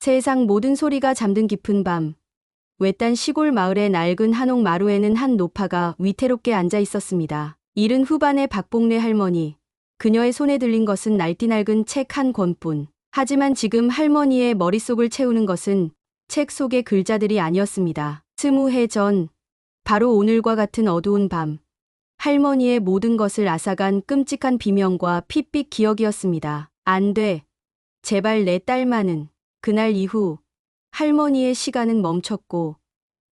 세상 모든 소리가 잠든 깊은 밤. 외딴 시골 마을의 낡은 한옥 마루에는 한 노파가 위태롭게 앉아 있었습니다. 70 후반의 박복래 할머니. 그녀의 손에 들린 것은 날띠낡은 책 한 권뿐. 하지만 지금 할머니의 머릿속을 채우는 것은 책 속의 글자들이 아니었습니다. 20해 전, 바로 오늘과 같은 어두운 밤. 할머니의 모든 것을 앗아간 끔찍한 비명과 핏빛 기억이었습니다. 안 돼. 제발 내 딸만은. 그날 이후 할머니의 시간은 멈췄고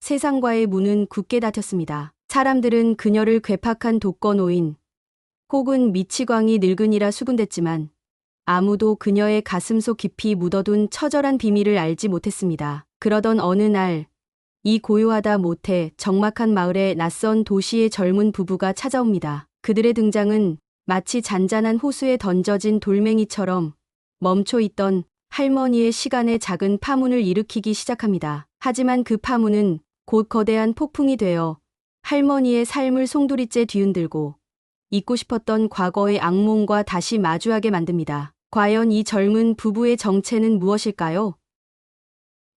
세상과의 문은 굳게 닫혔습니다. 사람들은 그녀를 괴팍한 독거노인 혹은 미치광이 늙은이라 수군댔지만 아무도 그녀의 가슴속 깊이 묻어둔 처절한 비밀을 알지 못했습니다. 그러던 어느 날, 이 고요하다 못해 적막한 마을에 낯선 도시의 젊은 부부가 찾아옵니다. 그들의 등장은 마치 잔잔한 호수에 던져진 돌멩이처럼 멈춰있던 할머니의 시간에 작은 파문을 일으키기 시작합니다. 하지만 그 파문은 곧 거대한 폭풍이 되어 할머니의 삶을 송두리째 뒤흔들고 잊고 싶었던 과거의 악몽과 다시 마주하게 만듭니다. 과연 이 젊은 부부의 정체는 무엇일까요?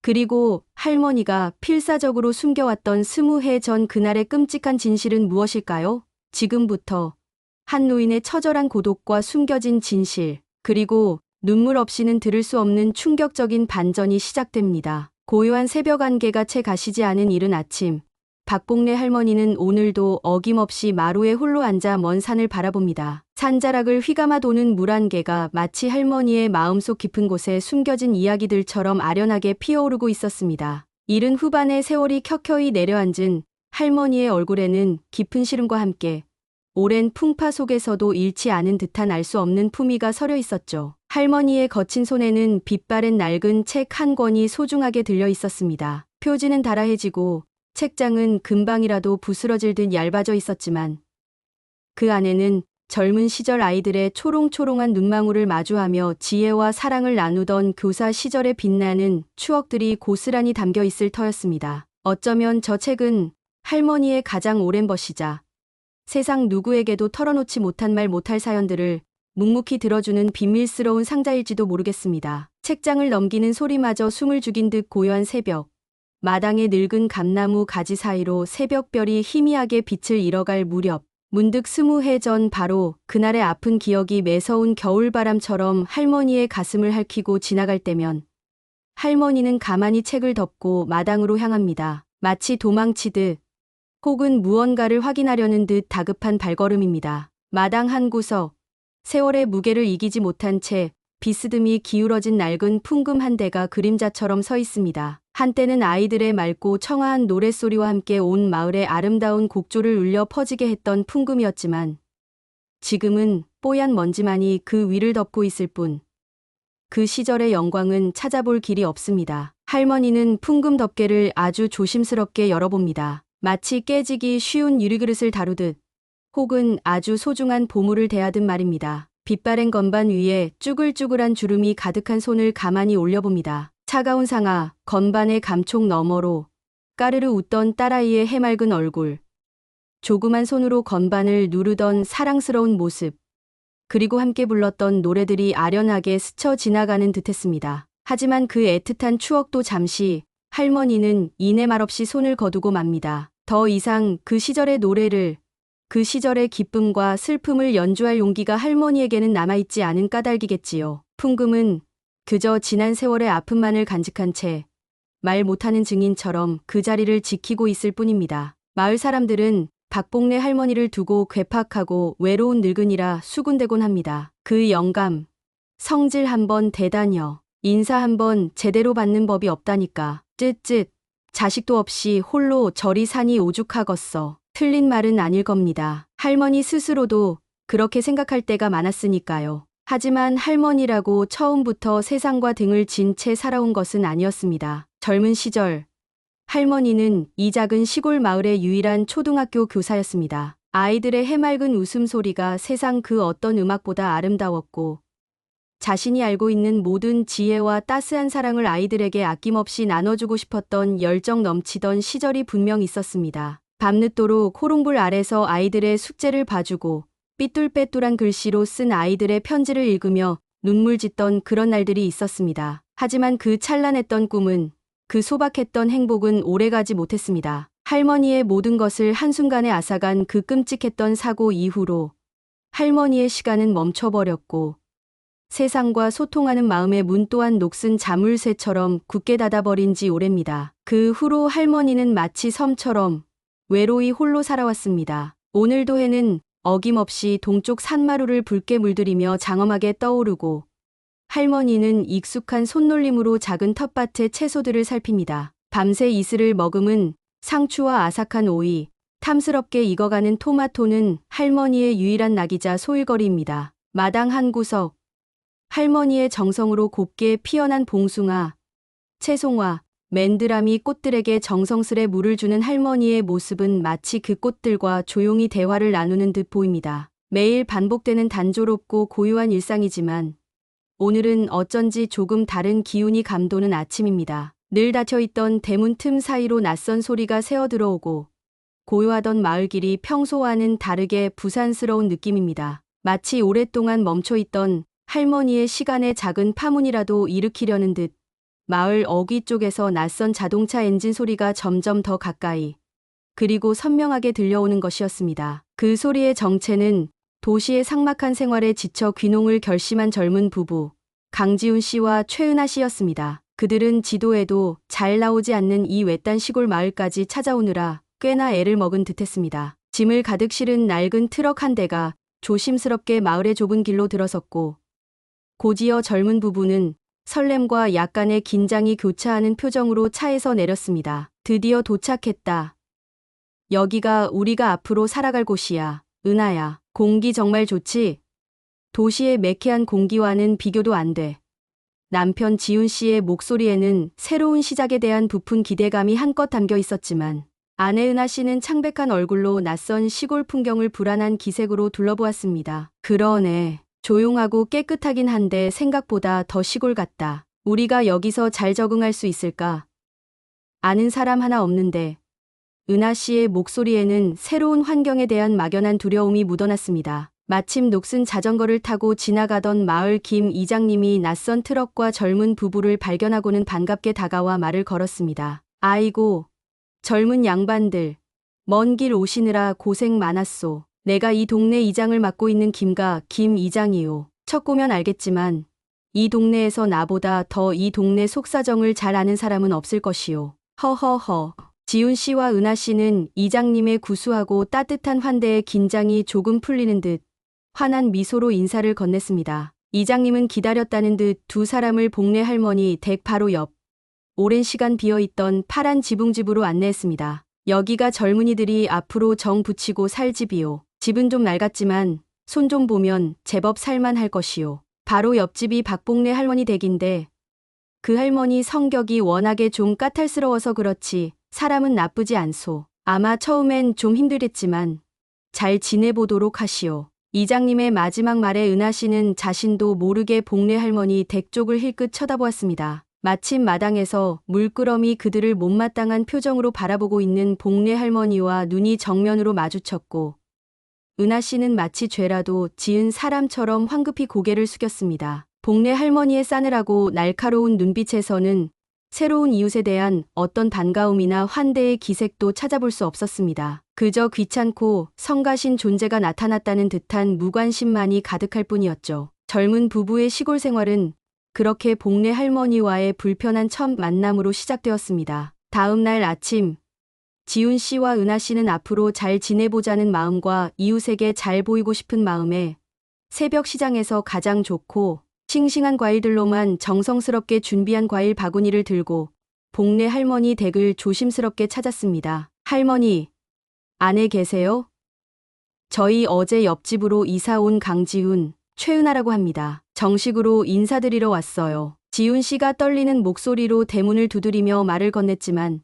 그리고 할머니가 필사적으로 숨겨왔던 20해 전 그날의 끔찍한 진실은 무엇일까요? 지금부터 한 노인의 처절한 고독과 숨겨진 진실, 그리고 눈물 없이는 들을 수 없는 충격적인 반전이 시작됩니다. 고요한 새벽 안개가 채 가시지 않은 이른 아침, 박복래 할머니는 오늘도 어김없이 마루에 홀로 앉아 먼 산을 바라봅니다. 산자락을 휘감아 도는 물안개가 마치 할머니의 마음속 깊은 곳에 숨겨진 이야기들처럼 아련하게 피어오르고 있었습니다. 70 후반의 세월이 켜켜이 내려앉은 할머니의 얼굴에는 깊은 시름과 함께 오랜 풍파 속에서도 잃지 않은 듯한 알 수 없는 품위가 서려 있었죠. 할머니의 거친 손에는 빛바랜 낡은 책 한 권이 소중하게 들려 있었습니다. 표지는 달아해지고 책장은 금방이라도 부스러질 듯 얇아져 있었지만 그 안에는 젊은 시절 아이들의 초롱초롱한 눈망울을 마주하며 지혜와 사랑을 나누던 교사 시절의 빛나는 추억들이 고스란히 담겨 있을 터였습니다. 어쩌면 저 책은 할머니의 가장 오랜 벗이자 세상 누구에게도 털어놓지 못한 말 못할 사연들을 묵묵히 들어주는 비밀스러운 상자일지도 모르겠습니다. 책장을 넘기는 소리마저 숨을 죽인 듯 고요한 새벽. 마당의 늙은 감나무 가지 사이로 새벽별이 희미하게 빛을 잃어갈 무렵. 문득 20해 전 바로 그날의 아픈 기억이 매서운 겨울바람처럼 할머니의 가슴을 핥히고 지나갈 때면 할머니는 가만히 책을 덮고 마당으로 향합니다. 마치 도망치듯 혹은 무언가를 확인하려는 듯 다급한 발걸음입니다. 마당 한 구석, 세월의 무게를 이기지 못한 채 비스듬히 기울어진 낡은 풍금 한 대가 그림자처럼 서 있습니다. 한때는 아이들의 맑고 청아한 노랫소리와 함께 온 마을의 아름다운 곡조를 울려 퍼지게 했던 풍금이었지만 지금은 뽀얀 먼지만이 그 위를 덮고 있을 뿐 그 시절의 영광은 찾아볼 길이 없습니다. 할머니는 풍금 덮개를 아주 조심스럽게 열어봅니다. 마치 깨지기 쉬운 유리그릇을 다루듯 혹은 아주 소중한 보물을 대하듯 말입니다. 빛바랜 건반 위에 쭈글쭈글한 주름이 가득한 손을 가만히 올려봅니다. 차가운 상아, 건반의 감촉 너머로 까르르 웃던 딸아이의 해맑은 얼굴, 조그만 손으로 건반을 누르던 사랑스러운 모습, 그리고 함께 불렀던 노래들이 아련하게 스쳐 지나가는 듯했습니다. 하지만 그 애틋한 추억도 잠시 할머니는 이내 말없이 손을 거두고 맙니다. 더 이상 그 시절의 노래를, 그 시절의 기쁨과 슬픔을 연주할 용기가 할머니에게는 남아있지 않은 까닭이겠지요. 풍금은 그저 지난 세월의 아픔만을 간직한 채 말 못하는 증인처럼 그 자리를 지키고 있을 뿐입니다. 마을 사람들은 박복래 할머니를 두고 괴팍하고 외로운 늙은이라 수군대곤 합니다. 그 영감, 성질 한번 대단혀. 인사 한번 제대로 받는 법이 없다니까. 쯧쯧. 자식도 없이 홀로 저리 사니 오죽하겠어. 틀린 말은 아닐 겁니다. 할머니 스스로도 그렇게 생각할 때가 많았으니까요. 하지만 할머니라고 처음부터 세상과 등을 진 채 살아온 것은 아니었습니다. 젊은 시절 할머니는 이 작은 시골 마을의 유일한 초등학교 교사였습니다. 아이들의 해맑은 웃음소리가 세상 그 어떤 음악보다 아름다웠고 자신이 알고 있는 모든 지혜와 따스한 사랑을 아이들에게 아낌없이 나눠주고 싶었던 열정 넘치던 시절이 분명 있었습니다. 밤늦도록 호롱불 아래서 아이들의 숙제를 봐주고 삐뚤빼뚤한 글씨로 쓴 아이들의 편지를 읽으며 눈물 짓던 그런 날들이 있었습니다. 하지만 그 찬란했던 꿈은, 그 소박했던 행복은 오래가지 못했습니다. 할머니의 모든 것을 한순간에 앗아간 그 끔찍했던 사고 이후로 할머니의 시간은 멈춰버렸고 세상과 소통하는 마음의 문 또한 녹슨 자물쇠처럼 굳게 닫아버린 지 오래입니다. 그 후로 할머니는 마치 섬처럼 외로이 홀로 살아왔습니다. 오늘도 해는 어김없이 동쪽 산마루를 붉게 물들이며 장엄하게 떠오르고 할머니는 익숙한 손놀림으로 작은 텃밭의 채소들을 살핍니다. 밤새 이슬을 머금은 상추와 아삭한 오이, 탐스럽게 익어가는 토마토는 할머니의 유일한 낙이자 소일거리입니다. 마당 한 구석, 할머니의 정성으로 곱게 피어난 봉숭아, 채송화, 맨드라미 꽃들에게 정성스레 물을 주는 할머니의 모습은 마치 그 꽃들과 조용히 대화를 나누는 듯 보입니다. 매일 반복되는 단조롭고 고요한 일상이지만 오늘은 어쩐지 조금 다른 기운이 감도는 아침입니다. 늘 닫혀있던 대문 틈 사이로 낯선 소리가 새어들어오고 고요하던 마을길이 평소와는 다르게 부산스러운 느낌입니다. 마치 오랫동안 멈춰있던 할머니의 시간의 작은 파문이라도 일으키려는 듯 마을 어귀 쪽에서 낯선 자동차 엔진 소리가 점점 더 가까이 그리고 선명하게 들려오는 것이었습니다. 그 소리의 정체는 도시의 삭막한 생활에 지쳐 귀농을 결심한 젊은 부부 강지훈 씨와 최은아 씨였습니다. 그들은 지도에도 잘 나오지 않는 이 외딴 시골 마을까지 찾아오느라 꽤나 애를 먹은 듯했습니다. 짐을 가득 실은 낡은 트럭 한 대가 조심스럽게 마을의 좁은 길로 들어섰고 곧이어 젊은 부부는 설렘과 약간의 긴장이 교차하는 표정으로 차에서 내렸습니다. 드디어 도착했다. 여기가 우리가 앞으로 살아갈 곳이야. 은하야. 공기 정말 좋지? 도시의 매캐한 공기와는 비교도 안 돼. 남편 지훈 씨의 목소리에는 새로운 시작에 대한 부푼 기대감이 한껏 담겨 있었지만 아내 은하 씨는 창백한 얼굴로 낯선 시골 풍경을 불안한 기색으로 둘러보았습니다. 그러네. 조용하고 깨끗하긴 한데 생각보다 더 시골 같다. 우리가 여기서 잘 적응할 수 있을까? 아는 사람 하나 없는데. 은하 씨의 목소리에는 새로운 환경에 대한 막연한 두려움이 묻어났습니다. 마침 녹슨 자전거를 타고 지나가던 마을 김 이장님이 낯선 트럭과 젊은 부부를 발견하고는 반갑게 다가와 말을 걸었습니다. 아이고, 젊은 양반들. 먼 길 오시느라 고생 많았소. 내가 이 동네 이장을 맡고 있는 김 이장이요. 첫 보면 알겠지만 이 동네에서 나보다 더 이 동네 속사정을 잘 아는 사람은 없을 것이요. 허허허. 지훈 씨와 은하 씨는 이장님의 구수하고 따뜻한 환대에 긴장이 조금 풀리는 듯 환한 미소로 인사를 건넸습니다. 이장님은 기다렸다는 듯 두 사람을 복례 할머니 댁 바로 옆 오랜 시간 비어있던 파란 지붕집으로 안내했습니다. 여기가 젊은이들이 앞으로 정 붙이고 살 집이요. 집은 좀 낡았지만 손 좀 보면 제법 살만할 것이요. 바로 옆집이 박복례 할머니 댁인데 그 할머니 성격이 워낙에 좀 까탈스러워서 그렇지 사람은 나쁘지 않소. 아마 처음엔 좀 힘들겠지만 잘 지내보도록 하시오. 이장님의 마지막 말에 은하 씨는 자신도 모르게 복례 할머니 댁 쪽을 힐끗 쳐다보았습니다. 마침 마당에서 물끄러미 그들을 못마땅한 표정으로 바라보고 있는 복례 할머니와 눈이 정면으로 마주쳤고 은하 씨는 마치 죄라도 지은 사람처럼 황급히 고개를 숙였습니다. 복례 할머니의 싸늘하고 날카로운 눈빛에서는 새로운 이웃에 대한 어떤 반가움이나 환대의 기색도 찾아볼 수 없었습니다. 그저 귀찮고 성가신 존재가 나타났다는 듯한 무관심만이 가득할 뿐이었죠. 젊은 부부의 시골 생활은 그렇게 복례 할머니와의 불편한 첫 만남으로 시작되었습니다. 다음 날 아침, 지훈 씨와 은하 씨는 앞으로 잘 지내보자는 마음과 이웃에게 잘 보이고 싶은 마음에 새벽 시장에서 가장 좋고 싱싱한 과일들로만 정성스럽게 준비한 과일 바구니를 들고 복례 할머니 댁을 조심스럽게 찾았습니다. 할머니, 안에 계세요? 저희 어제 옆집으로 이사 온 강지훈, 최은하라고 합니다. 정식으로 인사드리러 왔어요. 지훈 씨가 떨리는 목소리로 대문을 두드리며 말을 건넸지만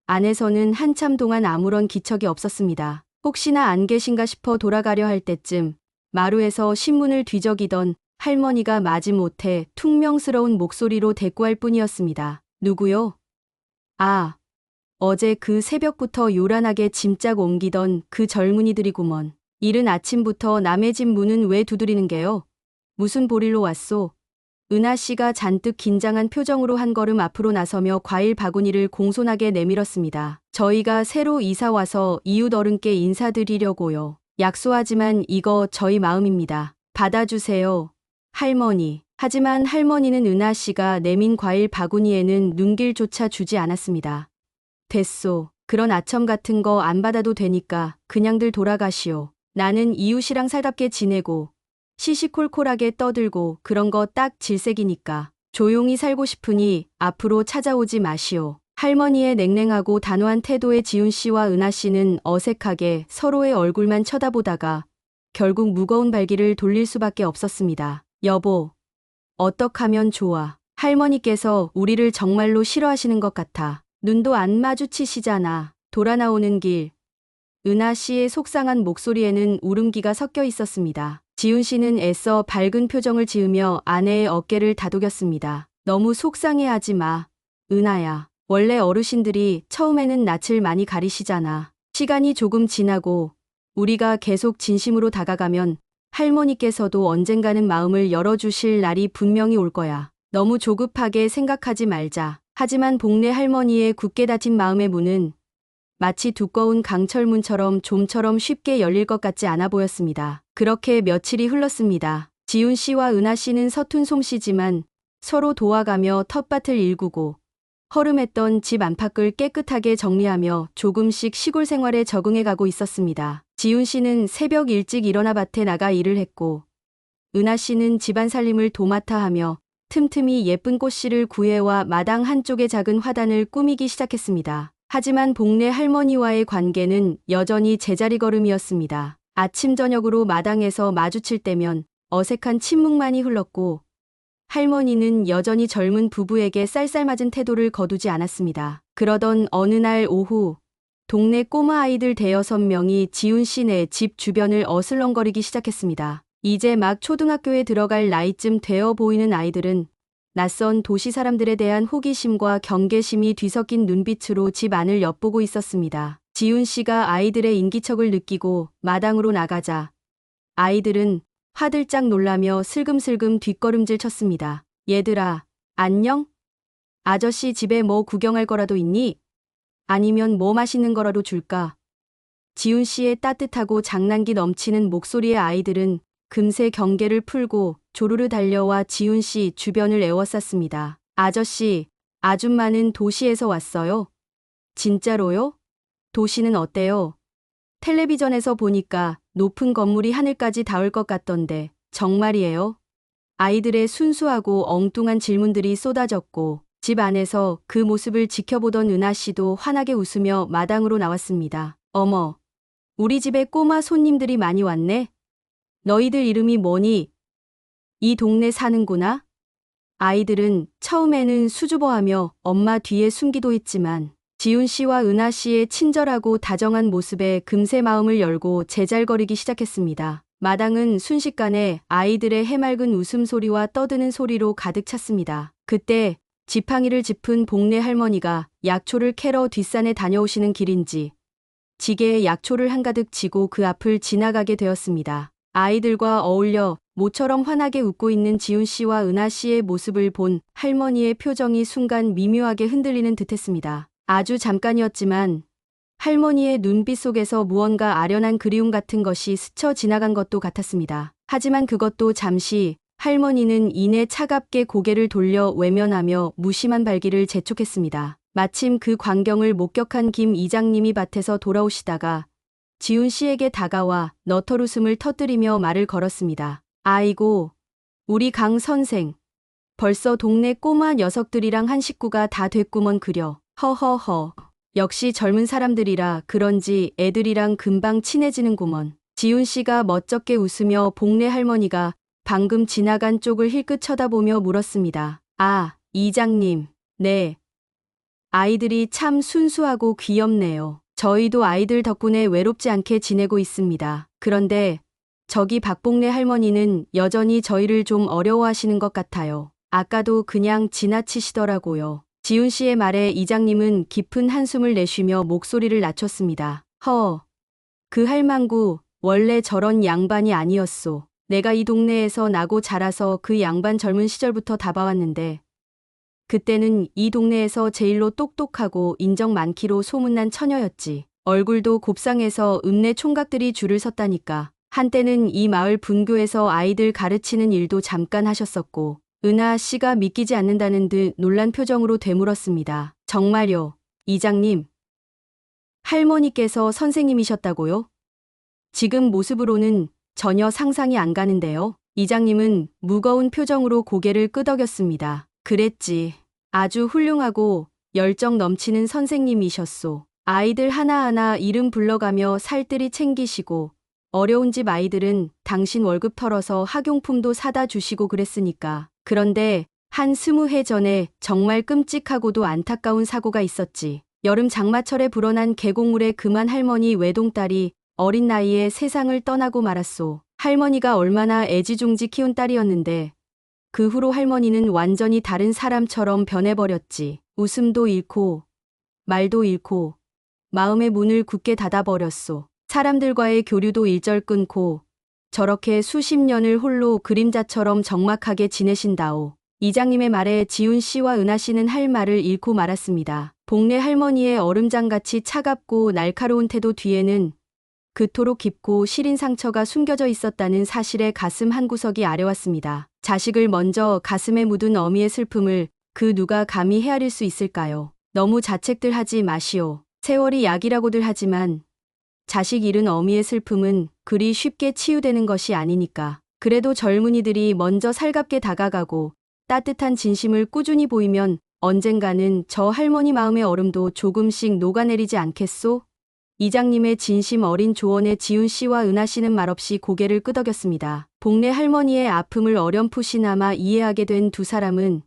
안에서는 한참 동안 아무런 기척이 없었습니다. 혹시나 안 계신가 싶어 돌아가려 할 때쯤 마루에서 신문을 뒤적이던 할머니가 마지못해 퉁명스러운 목소리로 대꾸할 뿐이었습니다. 누구요? 아, 어제 그 새벽부터 요란하게 짐짝 옮기던 그 젊은이들이구먼. 이른 아침부터 남의 집 문은 왜 두드리는 게요? 무슨 볼일로 왔소? 은하 씨가 잔뜩 긴장한 표정으로 한 걸음 앞으로 나서며 과일 바구니를 공손하게 내밀었습니다. 저희가 새로 이사 와서 이웃 어른께 인사드리려고요. 약소하지만 이거 저희 마음입니다. 받아주세요. 할머니. 하지만 할머니는 은하 씨가 내민 과일 바구니에는 눈길조차 주지 않았습니다. 됐소. 그런 아첨 같은 거 안 받아도 되니까 그냥들 돌아가시오. 나는 이웃이랑 살답게 지내고 시시콜콜하게 떠들고 그런 거 딱 질색이니까 조용히 살고 싶으니 앞으로 찾아오지 마시오. 할머니의 냉랭하고 단호한 태도에 지훈 씨와 은하 씨는 어색하게 서로의 얼굴만 쳐다보다가 결국 무거운 발길을 돌릴 수밖에 없었습니다. 여보, 어떡하면 좋아. 할머니께서 우리를 정말로 싫어하시는 것 같아. 눈도 안 마주치시잖아. 돌아 나오는 길. 은하 씨의 속상한 목소리에는 울음기가 섞여 있었습니다. 지훈 씨는 애써 밝은 표정을 지으며 아내의 어깨를 다독였습니다. 너무 속상해하지 마. 은하야. 원래 어르신들이 처음에는 낯을 많이 가리시잖아. 시간이 조금 지나고 우리가 계속 진심으로 다가가면 할머니께서도 언젠가는 마음을 열어주실 날이 분명히 올 거야. 너무 조급하게 생각하지 말자. 하지만 복례 할머니의 굳게 닫힌 마음의 문은 마치 두꺼운 강철문처럼 좀처럼 쉽게 열릴 것 같지 않아 보였습니다. 그렇게 며칠이 흘렀습니다. 지훈 씨와 은하 씨는 서툰 솜씨지만 서로 도와가며 텃밭을 일구고 허름했던 집 안팎을 깨끗하게 정리하며 조금씩 시골 생활에 적응해 가고 있었습니다. 지훈 씨는 새벽 일찍 일어나 밭에 나가 일을 했고 은하 씨는 집안 살림을 도맡아 하며 틈틈이 예쁜 꽃씨를 구해와 마당 한쪽의 작은 화단을 꾸미기 시작했습니다. 하지만 복례 할머니와의 관계는 여전히 제자리 걸음이었습니다. 아침 저녁으로 마당에서 마주칠 때면 어색한 침묵만이 흘렀고 할머니는 여전히 젊은 부부에게 쌀쌀맞은 태도를 거두지 않았습니다. 그러던 어느 날 오후 동네 꼬마 아이들 대여섯 명이 지훈 씨네 집 주변을 어슬렁거리기 시작했습니다. 이제 막 초등학교에 들어갈 나이쯤 되어 보이는 아이들은 낯선 도시 사람들에 대한 호기심과 경계심이 뒤섞인 눈빛으로 집 안을 엿보고 있었습니다. 지훈 씨가 아이들의 인기척을 느끼고 마당으로 나가자 아이들은 화들짝 놀라며 슬금슬금 뒷걸음질 쳤습니다. 얘들아, 안녕? 아저씨 집에 뭐 구경할 거라도 있니? 아니면 뭐 맛있는 거라도 줄까? 지훈 씨의 따뜻하고 장난기 넘치는 목소리의 아이들은 금세 경계를 풀고 조르르 달려와 지훈 씨 주변을 에워쌌습니다. 아저씨, 아줌마는 도시에서 왔어요? 진짜로요? 도시는 어때요? 텔레비전에서 보니까 높은 건물이 하늘까지 닿을 것 같던데 정말이에요? 아이들의 순수하고 엉뚱한 질문들이 쏟아졌고 집 안에서 그 모습을 지켜보던 은하 씨도 환하게 웃으며 마당으로 나왔습니다. 어머, 우리 집에 꼬마 손님들이 많이 왔네? 너희들 이름이 뭐니? 이 동네 사는구나? 아이들은 처음에는 수줍어하며 엄마 뒤에 숨기도 했지만 지훈 씨와 은하 씨의 친절하고 다정한 모습에 금세 마음을 열고 제잘거리기 시작했습니다. 마당은 순식간에 아이들의 해맑은 웃음소리와 떠드는 소리로 가득 찼습니다. 그때 지팡이를 짚은 복례 할머니가 약초를 캐러 뒷산에 다녀오시는 길인지 지게에 약초를 한가득 지고 그 앞을 지나가게 되었습니다. 아이들과 어울려 모처럼 환하게 웃고 있는 지훈 씨와 은하 씨의 모습을 본 할머니의 표정이 순간 미묘하게 흔들리는 듯했습니다. 아주 잠깐이었지만 할머니의 눈빛 속에서 무언가 아련한 그리움 같은 것이 스쳐 지나간 것도 같았습니다. 하지만 그것도 잠시. 할머니는 이내 차갑게 고개를 돌려 외면하며 무심한 발길을 재촉했습니다. 마침 그 광경을 목격한 김 이장님이 밭에서 돌아오시다가 지훈 씨에게 다가와 너털웃음을 터뜨리며 말을 걸었습니다. 아이고, 우리 강 선생. 벌써 동네 꼬마 녀석들이랑 한 식구가 다 됐구먼 그려. 허허허. 역시 젊은 사람들이라 그런지 애들이랑 금방 친해지는구먼. 지훈 씨가 멋쩍게 웃으며 복례 할머니가 방금 지나간 쪽을 힐끗 쳐다보며 물었습니다. 아, 이장님. 네. 아이들이 참 순수하고 귀엽네요. 저희도 아이들 덕분에 외롭지 않게 지내고 있습니다. 그런데 저기 박복례 할머니는 여전히 저희를 좀 어려워하시는 것 같아요. 아까도 그냥 지나치시더라고요. 지훈 씨의 말에 이장님은 깊은 한숨을 내쉬며 목소리를 낮췄습니다. 그 할망구 원래 저런 양반이 아니었소. 내가 이 동네에서 나고 자라서 그 양반 젊은 시절부터 다 봐왔는데 그때는 이 동네에서 제일로 똑똑하고 인정 많기로 소문난 처녀였지. 얼굴도 곱상해서 읍내 총각들이 줄을 섰다니까. 한때는 이 마을 분교에서 아이들 가르치는 일도 잠깐 하셨었고 은하 씨가 믿기지 않는다는 듯 놀란 표정으로 되물었습니다. 정말요, 이장님? 할머니께서 선생님이셨다고요? 지금 모습으로는 전혀 상상이 안 가는데요. 이장님은 무거운 표정으로 고개를 끄덕였습니다. 그랬지. 아주 훌륭하고 열정 넘치는 선생님이셨소. 아이들 하나하나 이름 불러가며 살뜰히 챙기시고 어려운 집 아이들은 당신 월급 털어서 학용품도 사다 주시고 그랬으니까. 그런데 한 20해 전에 정말 끔찍하고도 안타까운 사고가 있었지. 여름 장마철에 불어난 계곡물에 금한 할머니 외동딸이 어린 나이에 세상을 떠나고 말았소. 할머니가 얼마나 애지중지 키운 딸이었는데 그 후로 할머니는 완전히 다른 사람처럼 변해버렸지. 웃음도 잃고 말도 잃고 마음의 문을 굳게 닫아버렸소. 사람들과의 교류도 일절 끊고 저렇게 수십 년을 홀로 그림자처럼 적막하게 지내신다오. 이장님의 말에 지훈 씨와 은하 씨는 할 말을 잃고 말았습니다. 복례 할머니의 얼음장같이 차갑고 날카로운 태도 뒤에는 그토록 깊고 시린 상처가 숨겨져 있었다는 사실에 가슴 한구석이 아려왔습니다. 자식을 먼저 가슴에 묻은 어미의 슬픔을 그 누가 감히 헤아릴 수 있을까요? 너무 자책들 하지 마시오. 세월이 약이라고들 하지만 자식 잃은 어미의 슬픔은 그리 쉽게 치유되는 것이 아니니까. 그래도 젊은이들이 먼저 살갑게 다가가고 따뜻한 진심을 꾸준히 보이면 언젠가는 저 할머니 마음의 얼음도 조금씩 녹아내리지 않겠소? 이장님의 진심 어린 조언에 지훈 씨와 은하 씨는 말없이 고개를 끄덕였습니다. 복례 할머니의 아픔을 어렴풋이나마 이해하게 된 두 사람은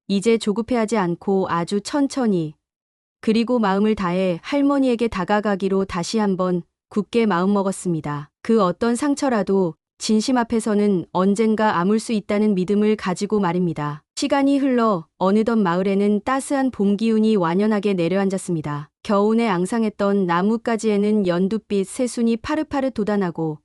이제 조급해하지 않고 아주 천천히 그리고 마음을 다해 할머니에게 다가가기로 다시 한번 굳게 마음먹었습니다. 그 어떤 상처라도 진심 앞에서는 언젠가 아물 수 있다는 믿음을 가지고 말입니다. 시간이 흘러 어느덧 마을에는 따스한 봄 기운이 완연하게 내려앉았습니다. 겨우내 앙상했던 나뭇가지에는 연두빛 새순이 파릇파릇 돋아나고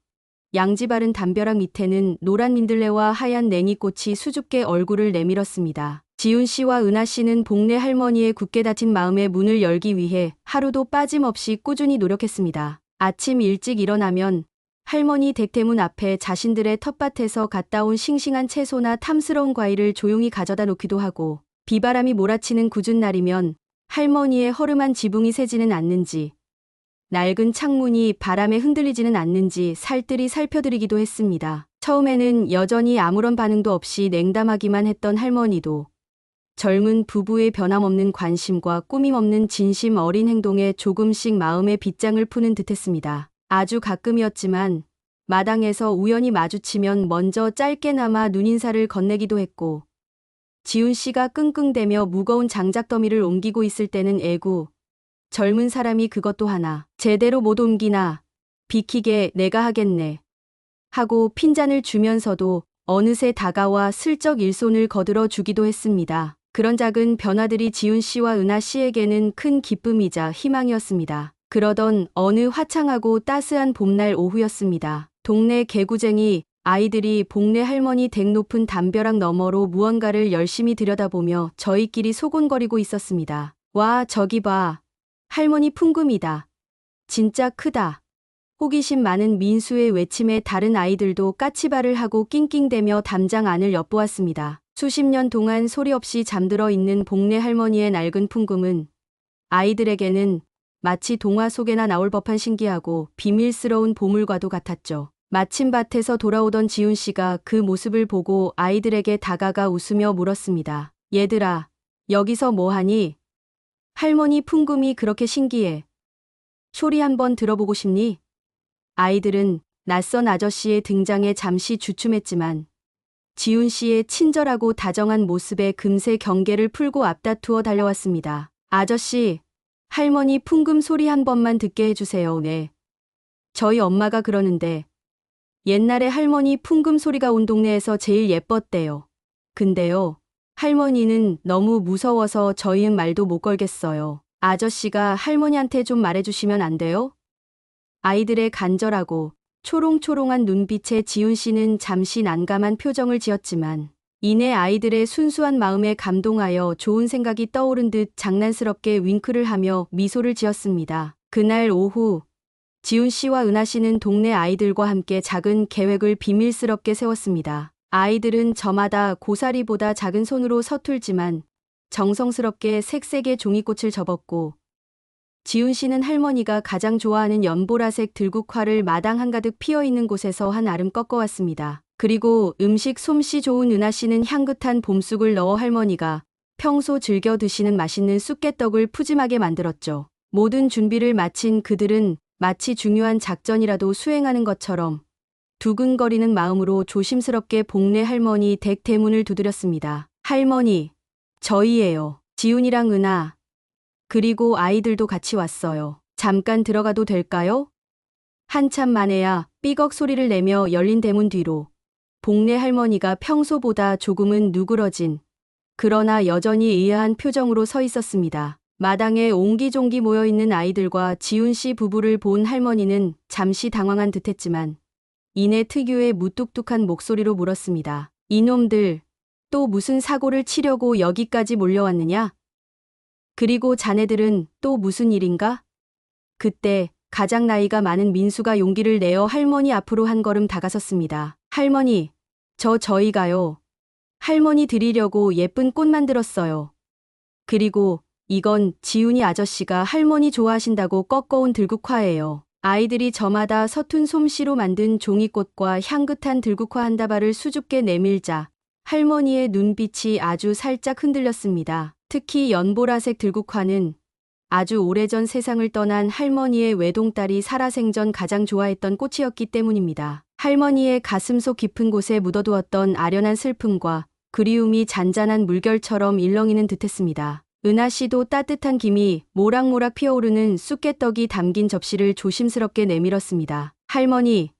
양지 바른 담벼락 밑에는 노란 민들레와 하얀 냉이꽃이 수줍게 얼굴을 내밀었습니다. 지훈 씨와 은하 씨는 복례 할머니의 굳게 닫힌 마음의 문을 열기 위해 하루도 빠짐없이 꾸준히 노력했습니다. 아침 일찍 일어나면 할머니 댁대문 앞에 자신들의 텃밭에서 갖다 온 싱싱한 채소나 탐스러운 과일을 조용히 가져다 놓기도 하고 비바람이 몰아치는 궂은 날이면 할머니의 허름한 지붕이 새지는 않는지 낡은 창문이 바람에 흔들리지는 않는지 살뜰히 살펴드리기도 했습니다. 처음에는 여전히 아무런 반응도 없이 냉담하기만 했던 할머니도 젊은 부부의 변함없는 관심과 꾸밈없는 진심 어린 행동에 조금씩 마음의 빗장을 푸는 듯했습니다. 아주 가끔이었지만 마당에서 우연히 마주치면 먼저 짧게나마 눈인사를 건네기도 했고 지훈 씨가 끙끙대며 무거운 장작더미를 옮기고 있을 때는 애구 젊은 사람이 그것도 하나 제대로 못 옮기나 비키게 내가 하겠네 하고 핀잔을 주면서도 어느새 다가와 슬쩍 일손을 거들어 주기도 했습니다. 그런 작은 변화들이 지훈 씨와 은하 씨에게는 큰 기쁨이자 희망이었습니다. 그러던 어느 화창하고 따스한 봄날 오후였습니다. 동네 개구쟁이 아이들이 복례 할머니 댁 높은 담벼락 너머로 무언가를 열심히 들여다보며 저희끼리 소곤거리고 있었습니다. 와, 저기 봐. 할머니 풍금이다. 진짜 크다. 호기심 많은 민수의 외침에 다른 아이들도 까치발을 하고 낑낑대며 담장 안을 엿보았습니다. 수십 년 동안 소리 없이 잠들어 있는 복례 할머니의 낡은 풍금은 아이들에게는 마치 동화 속에나 나올 법한 신기하고 비밀스러운 보물과도 같았죠. 마침 밭에서 돌아오던 지훈 씨가 그 모습을 보고 아이들에게 다가가 웃으며 물었습니다. 얘들아, 여기서 뭐하니? 할머니 풍금이 그렇게 신기해. 소리 한번 들어보고 싶니? 아이들은 낯선 아저씨의 등장에 잠시 주춤했지만 지훈 씨의 친절하고 다정한 모습에 금세 경계를 풀고 앞다투어 달려왔습니다. 아저씨, 할머니 풍금 소리 한 번만 듣게 해주세요. 네. 저희 엄마가 그러는데 옛날에 할머니 풍금 소리가 온 동네에서 제일 예뻤대요. 근데요, 할머니는 너무 무서워서 저희는 말도 못 걸겠어요. 아저씨가 할머니한테 좀 말해주시면 안 돼요? 아이들의 간절하고 초롱초롱한 눈빛에 지훈 씨는 잠시 난감한 표정을 지었지만 이내 아이들의 순수한 마음에 감동하여 좋은 생각이 떠오른 듯 장난스럽게 윙크를 하며 미소를 지었습니다. 그날 오후 지훈 씨와 은하 씨는 동네 아이들과 함께 작은 계획을 비밀스럽게 세웠습니다. 아이들은 저마다 고사리보다 작은 손으로 서툴지만 정성스럽게 색색의 종이꽃을 접었고 지훈 씨는 할머니가 가장 좋아하는 연보라색 들국화를 마당 한가득 피어있는 곳에서 한 알음 꺾어왔습니다. 그리고 음식 솜씨 좋은 은하 씨는 향긋한 봄쑥을 넣어 할머니가 평소 즐겨 드시는 맛있는 쑥개떡을 푸짐하게 만들었죠. 모든 준비를 마친 그들은 마치 중요한 작전이라도 수행하는 것처럼 두근거리는 마음으로 조심스럽게 복례 할머니 댁 대문을 두드렸습니다. 할머니, 저희예요. 지훈이랑 은하, 그리고 아이들도 같이 왔어요. 잠깐 들어가도 될까요? 한참 만에야 삐걱 소리를 내며 열린 대문 뒤로 복례 할머니가 평소보다 조금은 누그러진 그러나 여전히 의아한 표정으로 서 있었습니다. 마당에 옹기종기 모여있는 아이들과 지훈 씨 부부를 본 할머니는 잠시 당황한 듯했지만 이내 특유의 무뚝뚝한 목소리로 물었습니다. 이놈들, 또 무슨 사고를 치려고 여기까지 몰려왔느냐? 그리고 자네들은 또 무슨 일인가? 그때 가장 나이가 많은 민수가 용기를 내어 할머니 앞으로 한 걸음 다가섰습니다. 할머니, 저희가요. 할머니 드리려고 예쁜 꽃 만들었어요. 그리고 이건 지훈이 아저씨가 할머니 좋아하신다고 꺾어온 들국화예요. 아이들이 저마다 서툰 솜씨로 만든 종이꽃과 향긋한 들국화 한 다발을 수줍게 내밀자 할머니의 눈빛이 아주 살짝 흔들렸습니다. 특히 연보라색 들국화는 아주 오래전 세상을 떠난 할머니의 외동딸이 살아생전 가장 좋아했던 꽃이었기 때문입니다. 할머니의 가슴속 깊은 곳에 묻어두었던 아련한 슬픔과 그리움이 잔잔한 물결처럼 일렁이는 듯했습니다. 은하 씨도 따뜻한 김이 모락모락 피어오르는 쑥개떡이 담긴 접시를 조심스럽게 내밀었습니다. 할머니,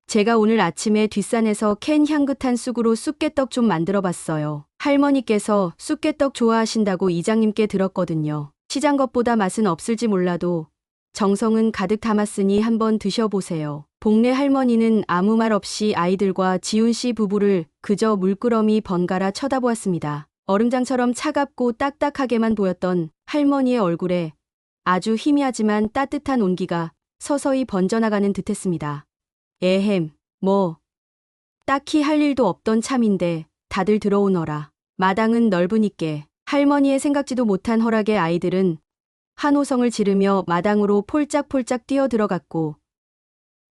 제가 오늘 아침에 뒷산에서 캔 향긋한 쑥으로 쑥개떡 좀 만들어봤어요. 할머니께서 쑥개떡 좋아하신다고 이장님께 들었거든요. 시장 것보다 맛은 없을지 몰라도 정성은 가득 담았으니 한번 드셔보세요. 복례 할머니는 아무 말 없이 아이들과 지훈 씨 부부를 그저 물끄러미 번갈아 쳐다보았습니다. 얼음장처럼 차갑고 딱딱하게만 보였던 할머니의 얼굴에 아주 희미하지만 따뜻한 온기가 서서히 번져나가는 듯했습니다. 에헴, 딱히 할 일도 없던 참인데 다들 들어오너라. 마당은 넓으니께 할머니의 생각지도 못한 허락에 아이들은 환호성을 지르며 마당으로 폴짝폴짝 뛰어들어갔고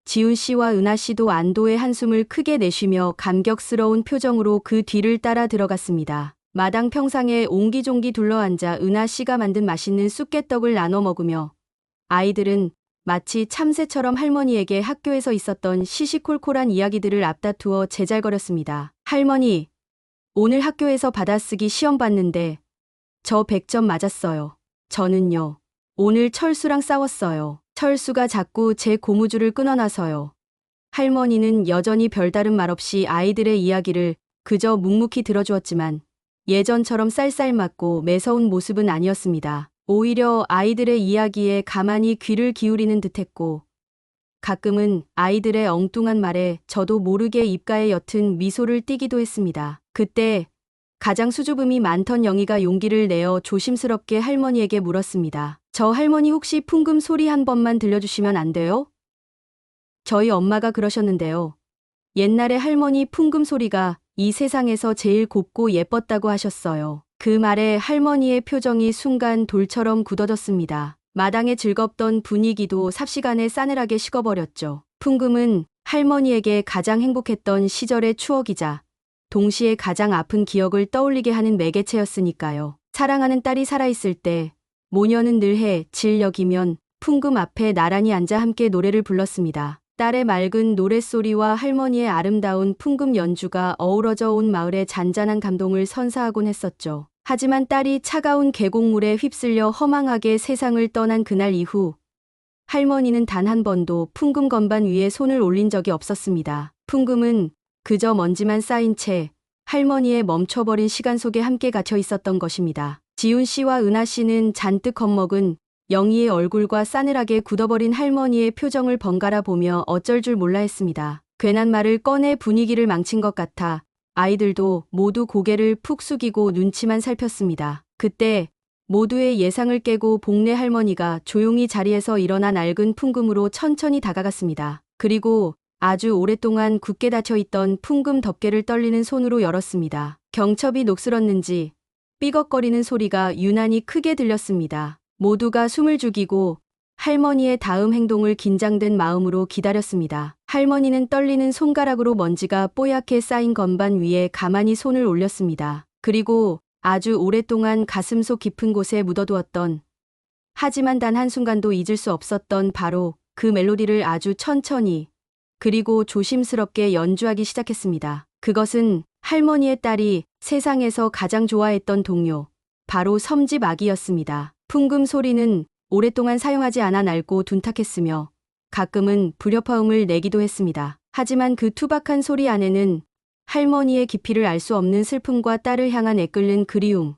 지훈 씨와 은하 씨도 안도의 한숨을 크게 내쉬며 감격스러운 표정으로 그 뒤를 따라 들어갔습니다. 마당 평상에 옹기종기 둘러앉아 은하 씨가 만든 맛있는 쑥개떡을 나눠 먹으며 아이들은 마치 참새처럼 할머니에게 학교에서 있었던 시시콜콜한 이야기들을 앞다투어 제잘거렸습니다. 할머니, 오늘 학교에서 받아쓰기 시험 봤는데 저 100점 맞았어요. 저는요. 오늘 철수랑 싸웠어요. 철수가 자꾸 제 고무줄을 끊어놔서요. 할머니는 여전히 별다른 말 없이 아이들의 이야기를 그저 묵묵히 들어주었지만 예전처럼 쌀쌀맞고 매서운 모습은 아니었습니다. 오히려 아이들의 이야기에 가만히 귀를 기울이는 듯했고 가끔은 아이들의 엉뚱한 말에 저도 모르게 입가에 옅은 미소를 띠기도 했습니다. 그때 가장 수줍음이 많던 영희가 용기를 내어 조심스럽게 할머니에게 물었습니다. 저 할머니 혹시 풍금 소리 한 번만 들려주시면 안 돼요? 저희 엄마가 그러셨는데요. 옛날에 할머니 풍금 소리가 이 세상에서 제일 곱고 예뻤다고 하셨어요. 그 말에 할머니의 표정이 순간 돌처럼 굳어졌습니다. 마당의 즐겁던 분위기도 삽시간에 싸늘하게 식어버렸죠. 풍금은 할머니에게 가장 행복했던 시절의 추억이자 동시에 가장 아픈 기억을 떠올리게 하는 매개체였으니까요. 사랑하는 딸이 살아있을 때 모녀는 늘해 질 여기면 풍금 앞에 나란히 앉아 함께 노래를 불렀습니다. 딸의 맑은 노랫소리와 할머니의 아름다운 풍금 연주가 어우러져 온 마을의 잔잔한 감동을 선사하곤 했었죠. 하지만 딸이 차가운 계곡물에 휩쓸려 허망하게 세상을 떠난 그날 이후 할머니는 단 한 번도 풍금 건반 위에 손을 올린 적이 없었습니다. 풍금은 그저 먼지만 쌓인 채 할머니의 멈춰버린 시간 속에 함께 갇혀 있었던 것입니다. 지훈 씨와 은하 씨는 잔뜩 겁먹은 영희의 얼굴과 싸늘하게 굳어버린 할머니의 표정을 번갈아 보며 어쩔 줄 몰라 했습니다. 괜한 말을 꺼내 분위기를 망친 것 같아 아이들도 모두 고개를 푹 숙이고 눈치만 살폈습니다. 그때 모두의 예상을 깨고 복례 할머니가 조용히 자리에서 일어나 낡은 풍금으로 천천히 다가갔습니다. 그리고 아주 오랫동안 굳게 닫혀있던 풍금 덮개를 떨리는 손으로 열었습니다. 경첩이 녹슬었는지 삐걱거리는 소리가 유난히 크게 들렸습니다. 모두가 숨을 죽이고 할머니의 다음 행동을 긴장된 마음으로 기다렸습니다. 할머니는 떨리는 손가락으로 먼지가 뽀얗게 쌓인 건반 위에 가만히 손을 올렸습니다. 그리고 아주 오랫동안 가슴속 깊은 곳에 묻어두었던, 하지만 단 한순간도 잊을 수 없었던 바로 그 멜로디를 아주 천천히 그리고 조심스럽게 연주하기 시작했습니다. 그것은 할머니의 딸이 세상에서 가장 좋아했던 동요, 바로 섬집 아기였습니다. 풍금 소리는 오랫동안 사용하지 않아 낡고 둔탁했으며 가끔은 불협화음을 내기도 했습니다. 하지만 그 투박한 소리 안에는 할머니의 깊이를 알 수 없는 슬픔과 딸을 향한 애끓는 그리움,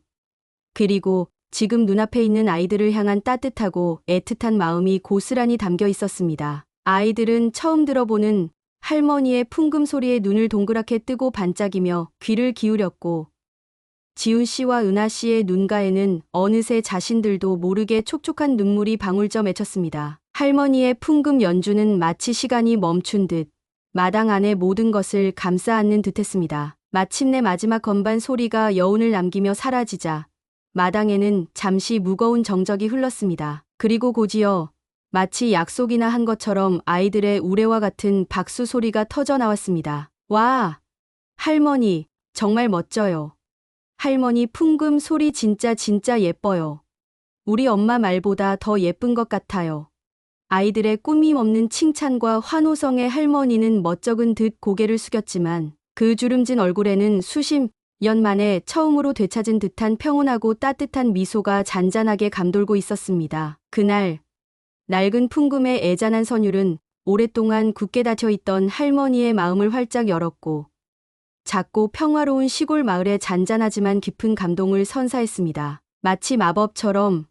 그리고 지금 눈앞에 있는 아이들을 향한 따뜻하고 애틋한 마음이 고스란히 담겨 있었습니다. 아이들은 처음 들어보는 할머니의 풍금 소리에 눈을 동그랗게 뜨고 반짝이며 귀를 기울였고, 지훈 씨와 은하 씨의 눈가에는 어느새 자신들도 모르게 촉촉한 눈물이 방울져 맺혔습니다. 할머니의 풍금 연주는 마치 시간이 멈춘 듯 마당 안의 모든 것을 감싸 안는 듯했습니다. 마침내 마지막 건반 소리가 여운을 남기며 사라지자 마당에는 잠시 무거운 정적이 흘렀습니다. 그리고 곧이어 마치 약속이나 한 것처럼 아이들의 우레와 같은 박수 소리가 터져 나왔습니다. 와! 할머니, 정말 멋져요. 할머니 풍금 소리 진짜 예뻐요. 우리 엄마 말보다 더 예쁜 것 같아요. 아이들의 꾸밈 없는 칭찬과 환호성에 할머니는 멋쩍은 듯 고개를 숙였지만 그 주름진 얼굴에는 수십 년 만에 처음으로 되찾은 듯한 평온하고 따뜻한 미소가 잔잔하게 감돌고 있었습니다. 그날 낡은 풍금의 애잔한 선율은 오랫동안 굳게 닫혀있던 할머니의 마음을 활짝 열었고 작고 평화로운 시골 마을의 잔잔하지만 깊은 감동을 선사했습니다. 마치 마법처럼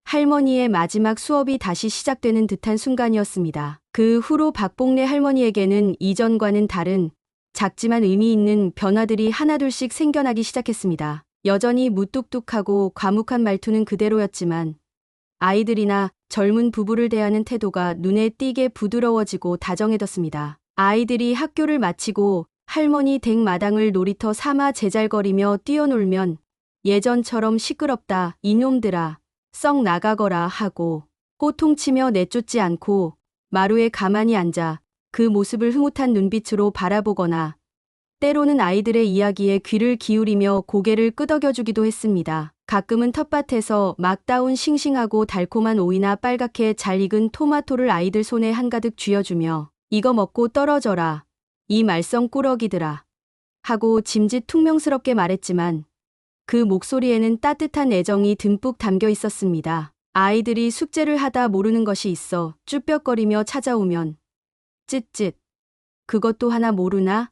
할머니의 마지막 수업이 다시 시작되는 듯한 순간이었습니다. 그 후로 박복래 할머니에게는 이전과는 다른 작지만 의미 있는 변화들이 하나둘씩 생겨나기 시작했습니다. 여전히 무뚝뚝하고 과묵한 말투는 그대로였지만 아이들이나 젊은 부부를 대하는 태도가 눈에 띄게 부드러워지고 다정해졌습니다. 아이들이 학교를 마치고 할머니 댁 마당을 놀이터 삼아 제잘거리며 뛰어놀면 예전처럼 시끄럽다, 이놈들아, 썩 나가거라 하고 호통치며 내쫓지 않고 마루에 가만히 앉아 그 모습을 흐뭇한 눈빛으로 바라보거나 때로는 아이들의 이야기에 귀를 기울이며 고개를 끄덕여주기도 했습니다. 가끔은 텃밭에서 막 따온 싱싱하고 달콤한 오이나 빨갛게 잘 익은 토마토를 아이들 손에 한가득 쥐어주며 이거 먹고 떨어져라, 이 말썽꾸러기들아 하고 짐짓 퉁명스럽게 말했지만 그 목소리에는 따뜻한 애정이 듬뿍 담겨 있었습니다. 아이들이 숙제를 하다 모르는 것이 있어 쭈뼛거리며 찾아오면 쯧쯧, 그것도 하나 모르나?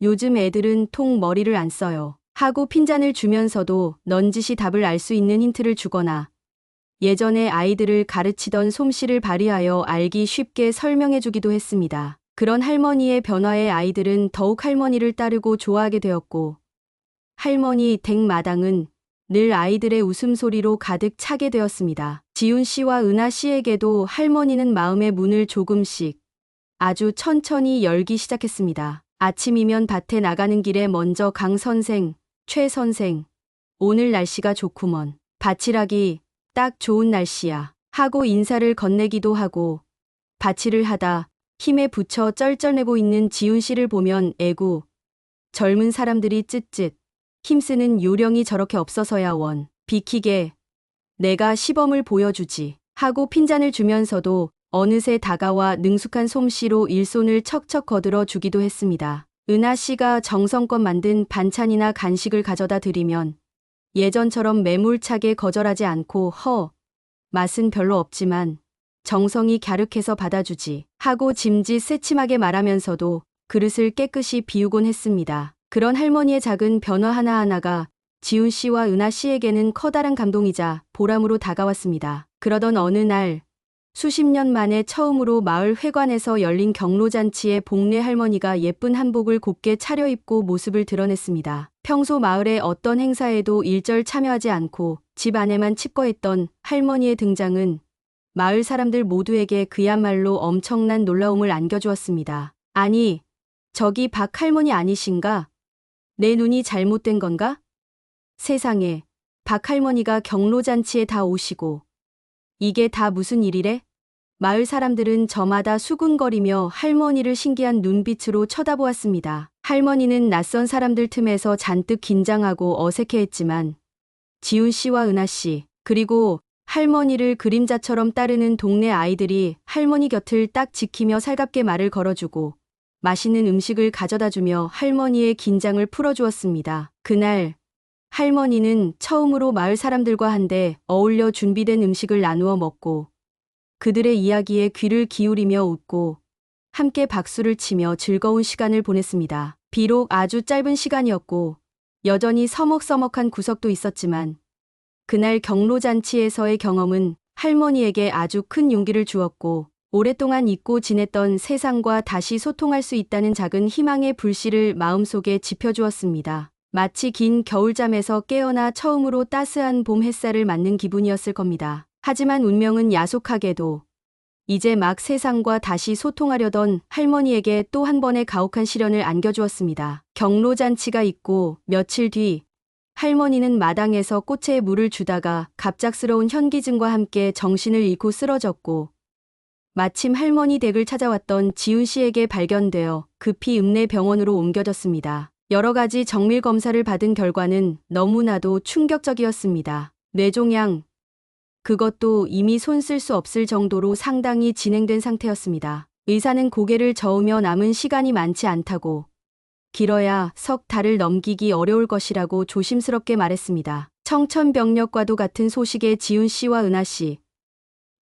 요즘 애들은 통 머리를 안 써요. 하고 핀잔을 주면서도 넌지시 답을 알 수 있는 힌트를 주거나 예전에 아이들을 가르치던 솜씨를 발휘하여 알기 쉽게 설명해 주기도 했습니다. 그런 할머니의 변화에 아이들은 더욱 할머니를 따르고 좋아하게 되었고 할머니 댁 마당은 늘 아이들의 웃음소리로 가득 차게 되었습니다. 지훈 씨와 은하 씨에게도 할머니는 마음의 문을 조금씩 아주 천천히 열기 시작했습니다. 아침이면 밭에 나가는 길에 먼저 강 선생, 최 선생, 오늘 날씨가 좋구먼. 밭일하기 딱 좋은 날씨야 하고 인사를 건네기도 하고 밭일을 하다 힘에 부쳐 쩔쩔매고 있는 지훈 씨를 보면 에구, 젊은 사람들이 쯧쯧 힘쓰는 요령이 저렇게 없어서야 원. 비키게 내가 시범을 보여주지 하고 핀잔을 주면서도 어느새 다가와 능숙한 솜씨로 일손을 척척 거들어 주기도 했습니다. 은하 씨가 정성껏 만든 반찬이나 간식을 가져다 드리면 예전처럼 매몰차게 거절하지 않고 맛은 별로 없지만 정성이 갸륵해서 받아주지 하고 짐짓 새침하게 말하면서도 그릇을 깨끗이 비우곤 했습니다. 그런 할머니의 작은 변화 하나하나가 지훈 씨와 은하 씨에게는 커다란 감동이자 보람으로 다가왔습니다. 그러던 어느 날 수십 년 만에 처음으로 마을 회관에서 열린 경로잔치에 복례 할머니가 예쁜 한복을 곱게 차려입고 모습을 드러냈습니다. 평소 마을의 어떤 행사에도 일절 참여하지 않고 집 안에만 칩거했던 할머니의 등장은 마을 사람들 모두에게 그야말로 엄청난 놀라움을 안겨주었습니다. 아니, 저기 박 할머니 아니신가? 내 눈이 잘못된 건가? 세상에, 박 할머니가 경로잔치에 다 오시고 이게 다 무슨 일이래? 마을 사람들은 저마다 수군거리며 할머니를 신기한 눈빛으로 쳐다보았습니다. 할머니는 낯선 사람들 틈에서 잔뜩 긴장하고 어색해했지만 지훈 씨와 은하 씨, 그리고 할머니를 그림자처럼 따르는 동네 아이들이 할머니 곁을 딱 지키며 살갑게 말을 걸어주고 맛있는 음식을 가져다주며 할머니의 긴장을 풀어주었습니다. 그날 할머니는 처음으로 마을 사람들과 한데 어울려 준비된 음식을 나누어 먹고 그들의 이야기에 귀를 기울이며 웃고 함께 박수를 치며 즐거운 시간을 보냈습니다. 비록 아주 짧은 시간이었고 여전히 서먹서먹한 구석도 있었지만 그날 경로잔치에서의 경험은 할머니에게 아주 큰 용기를 주었고 오랫동안 잊고 지냈던 세상과 다시 소통할 수 있다는 작은 희망의 불씨를 마음속에 지펴주었습니다. 마치 긴 겨울잠에서 깨어나 처음으로 따스한 봄 햇살을 맞는 기분이었을 겁니다. 하지만 운명은 야속하게도 이제 막 세상과 다시 소통하려던 할머니에게 또 한 번의 가혹한 시련을 안겨주었습니다. 경로잔치가 있고 며칠 뒤 할머니는 마당에서 꽃에 물을 주다가 갑작스러운 현기증과 함께 정신을 잃고 쓰러졌고 마침 할머니 댁을 찾아왔던 지훈 씨에게 발견되어 급히 읍내 병원으로 옮겨졌습니다. 여러 가지 정밀 검사를 받은 결과는 너무나도 충격적이었습니다. 뇌종양, 그것도 이미 손 쓸 수 없을 정도로 상당히 진행된 상태였습니다. 의사는 고개를 저으며 남은 시간이 많지 않다고, 길어야 석 달을 넘기기 어려울 것이라고 조심스럽게 말했습니다. 청천벽력과도 같은 소식에 지훈 씨와 은하 씨,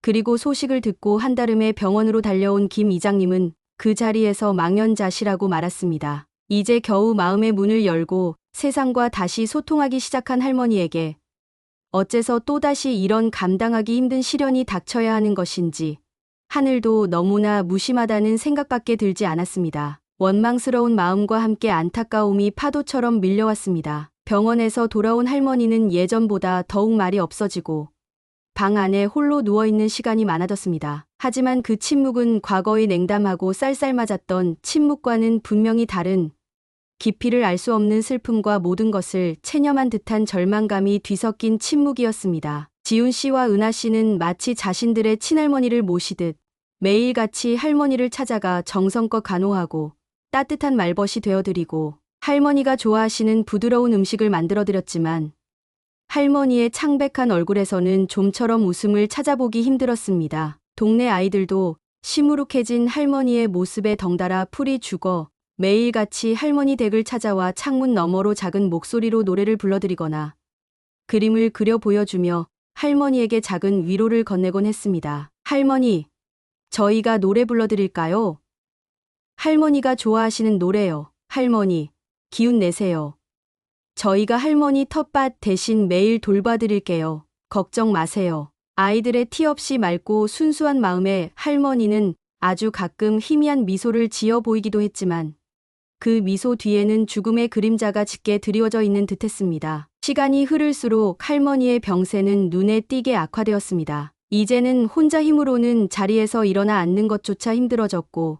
그리고 소식을 듣고 한달음에 병원으로 달려온 김 이장님은 그 자리에서 망연자실하고 말았습니다. 이제 겨우 마음의 문을 열고 세상과 다시 소통하기 시작한 할머니에게 어째서 또다시 이런 감당하기 힘든 시련이 닥쳐야 하는 것인지 하늘도 너무나 무심하다는 생각밖에 들지 않았습니다. 원망스러운 마음과 함께 안타까움이 파도처럼 밀려왔습니다. 병원에서 돌아온 할머니는 예전보다 더욱 말이 없어지고 방 안에 홀로 누워있는 시간이 많아졌습니다. 하지만 그 침묵은 과거의 냉담하고 쌀쌀맞았던 침묵과는 분명히 다른 깊이를 알 수 없는 슬픔과 모든 것을 체념한 듯한 절망감이 뒤섞인 침묵이었습니다. 지훈 씨와 은하 씨는 마치 자신들의 친할머니를 모시듯 매일같이 할머니를 찾아가 정성껏 간호하고 따뜻한 말벗이 되어드리고 할머니가 좋아하시는 부드러운 음식을 만들어드렸지만 할머니의 창백한 얼굴에서는 좀처럼 웃음을 찾아보기 힘들었습니다. 동네 아이들도 시무룩해진 할머니의 모습에 덩달아 풀이 죽어 매일같이 할머니 댁을 찾아와 창문 너머로 작은 목소리로 노래를 불러드리거나 그림을 그려 보여주며 할머니에게 작은 위로를 건네곤 했습니다. 할머니, 저희가 노래 불러드릴까요? 할머니가 좋아하시는 노래요. 할머니, 기운 내세요. 저희가 할머니 텃밭 대신 매일 돌봐드릴게요. 걱정 마세요. 아이들의 티 없이 맑고 순수한 마음에 할머니는 아주 가끔 희미한 미소를 지어 보이기도 했지만 그 미소 뒤에는 죽음의 그림자가 짙게 드리워져 있는 듯했습니다. 시간이 흐를수록 할머니의 병세는 눈에 띄게 악화되었습니다. 이제는 혼자 힘으로는 자리에서 일어나 앉는 것조차 힘들어졌고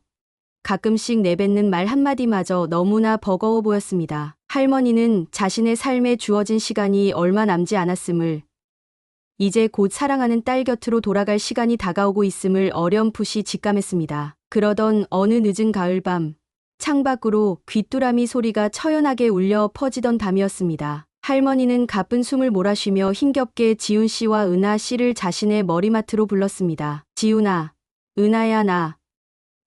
가끔씩 내뱉는 말 한마디마저 너무나 버거워 보였습니다. 할머니는 자신의 삶에 주어진 시간이 얼마 남지 않았음을, 이제 곧 사랑하는 딸 곁으로 돌아갈 시간이 다가오고 있음을 어렴풋이 직감했습니다. 그러던 어느 늦은 가을밤, 창밖으로 귀뚜라미 소리가 처연하게 울려 퍼지던 밤이었습니다. 할머니는 가쁜 숨을 몰아쉬며 힘겹게 지훈 씨와 은하 씨를 자신의 머리맡으로 불렀습니다. 지훈아, 은하야, 나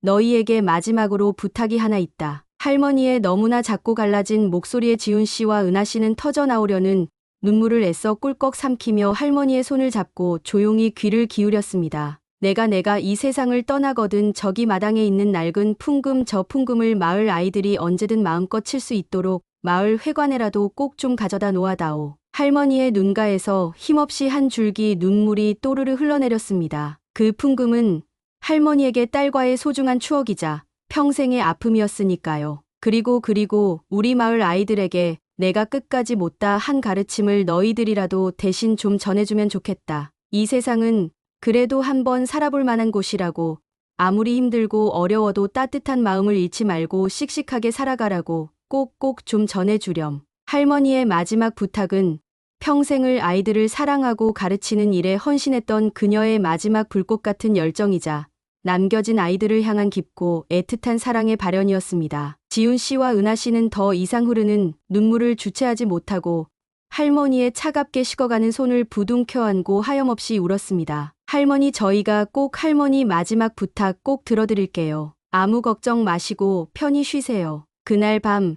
너희에게 마지막으로 부탁이 하나 있다. 할머니의 너무나 작고 갈라진 목소리에 지훈 씨와 은하 씨는 터져 나오려는 눈물을 애써 꿀꺽 삼키며 할머니의 손을 잡고 조용히 귀를 기울였습니다. 내가 이 세상을 떠나거든 저기 마당에 있는 낡은 풍금, 저 풍금을 마을 아이들이 언제든 마음껏 칠 수 있도록 마을 회관에라도 꼭 좀 가져다 놓아다오. 할머니의 눈가에서 힘없이 한 줄기 눈물이 또르르 흘러내렸습니다. 그 풍금은 할머니에게 딸과의 소중한 추억이자 평생의 아픔이었으니까요. 그리고 우리 마을 아이들에게 내가 끝까지 못다 한 가르침을 너희들이라도 대신 좀 전해주면 좋겠다. 이 세상은 그래도 한번 살아볼 만한 곳이라고, 아무리 힘들고 어려워도 따뜻한 마음을 잃지 말고 씩씩하게 살아가라고 꼭꼭 좀 전해주렴. 할머니의 마지막 부탁은 평생을 아이들을 사랑하고 가르치는 일에 헌신했던 그녀의 마지막 불꽃 같은 열정이자 남겨진 아이들을 향한 깊고 애틋한 사랑의 발현이었습니다. 지훈 씨와 은하 씨는 더 이상 흐르는 눈물을 주체하지 못하고 할머니의 차갑게 식어가는 손을 부둥켜 안고 하염없이 울었습니다. 할머니, 저희가 꼭 할머니 마지막 부탁 꼭 들어드릴게요. 아무 걱정 마시고 편히 쉬세요. 그날 밤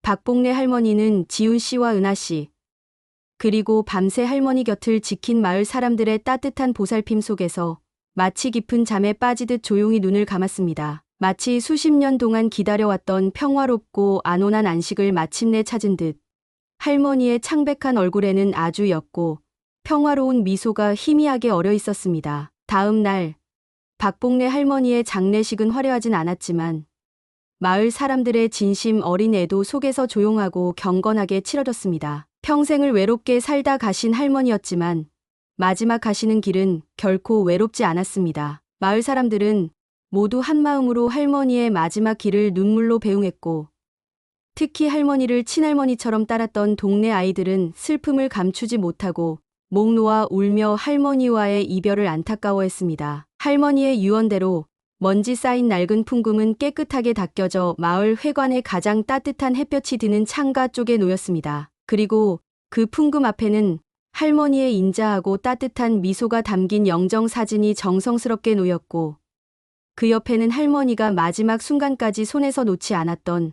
박복래 할머니는 지훈 씨와 은하 씨, 그리고 밤새 할머니 곁을 지킨 마을 사람들의 따뜻한 보살핌 속에서 마치 깊은 잠에 빠지듯 조용히 눈을 감았습니다. 마치 수십 년 동안 기다려왔던 평화롭고 안온한 안식을 마침내 찾은 듯 할머니의 창백한 얼굴에는 아주 옅고 평화로운 미소가 희미하게 어려 있었습니다. 다음 날 박복래 할머니의 장례식은 화려하진 않았지만 마을 사람들의 진심 어린 애도 속에서 조용하고 경건하게 치러졌습니다. 평생을 외롭게 살다 가신 할머니였지만 마지막 가시는 길은 결코 외롭지 않았습니다. 마을 사람들은 모두 한마음으로 할머니의 마지막 길을 눈물로 배웅했고, 특히 할머니를 친할머니처럼 따랐던 동네 아이들은 슬픔을 감추지 못하고 목 놓아 울며 할머니와의 이별을 안타까워했습니다. 할머니의 유언대로 먼지 쌓인 낡은 풍금은 깨끗하게 닦여져 마을 회관의 가장 따뜻한 햇볕이 드는 창가 쪽에 놓였습니다. 그리고 그 풍금 앞에는 할머니의 인자하고 따뜻한 미소가 담긴 영정사진이 정성스럽게 놓였고, 그 옆에는 할머니가 마지막 순간까지 손에서 놓지 않았던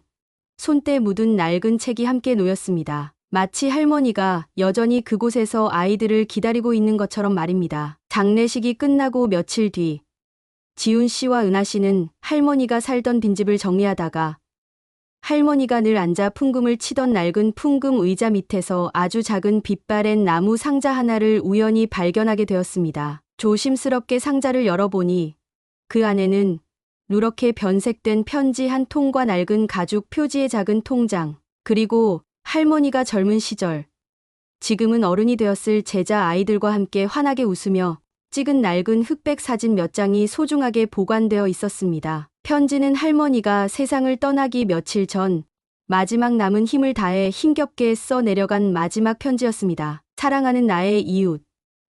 손때 묻은 낡은 책이 함께 놓였습니다. 마치 할머니가 여전히 그곳에서 아이들을 기다리고 있는 것처럼 말입니다. 장례식이 끝나고 며칠 뒤 지훈 씨와 은하 씨는 할머니가 살던 빈집을 정리하다가 할머니가 늘 앉아 풍금을 치던 낡은 풍금 의자 밑에서 아주 작은 빛바랜 나무 상자 하나를 우연히 발견하게 되었습니다. 조심스럽게 상자를 열어보니 그 안에는 누렇게 변색된 편지 한 통과 낡은 가죽 표지의 작은 통장, 그리고 할머니가 젊은 시절, 지금은 어른이 되었을 제자 아이들과 함께 환하게 웃으며 찍은 낡은 흑백 사진 몇 장이 소중하게 보관되어 있었습니다. 편지는 할머니가 세상을 떠나기 며칠 전 마지막 남은 힘을 다해 힘겹게 써 내려간 마지막 편지였습니다. 사랑하는 나의 이웃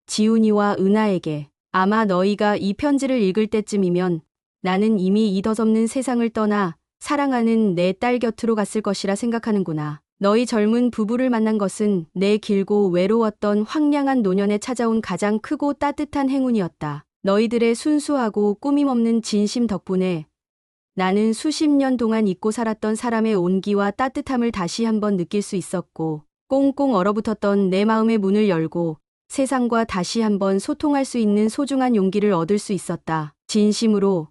지훈이와 은하에게, 아마 너희가 이 편지를 읽을 때쯤이면 나는 이미 이 덧없는 세상을 떠나 사랑하는 내 딸 곁으로 갔을 것이라 생각하는구나. 너희 젊은 부부를 만난 것은 내 길고 외로웠던 황량한 노년에 찾아온 가장 크고 따뜻한 행운이었다. 너희들의 순수하고 꾸밈없는 진심 덕분에 나는 수십 년 동안 잊고 살았던 사람의 온기와 따뜻함을 다시 한번 느낄 수 있었고, 꽁꽁 얼어붙었던 내 마음의 문을 열고 세상과 다시 한번 소통할 수 있는 소중한 용기를 얻을 수 있었다. 진심으로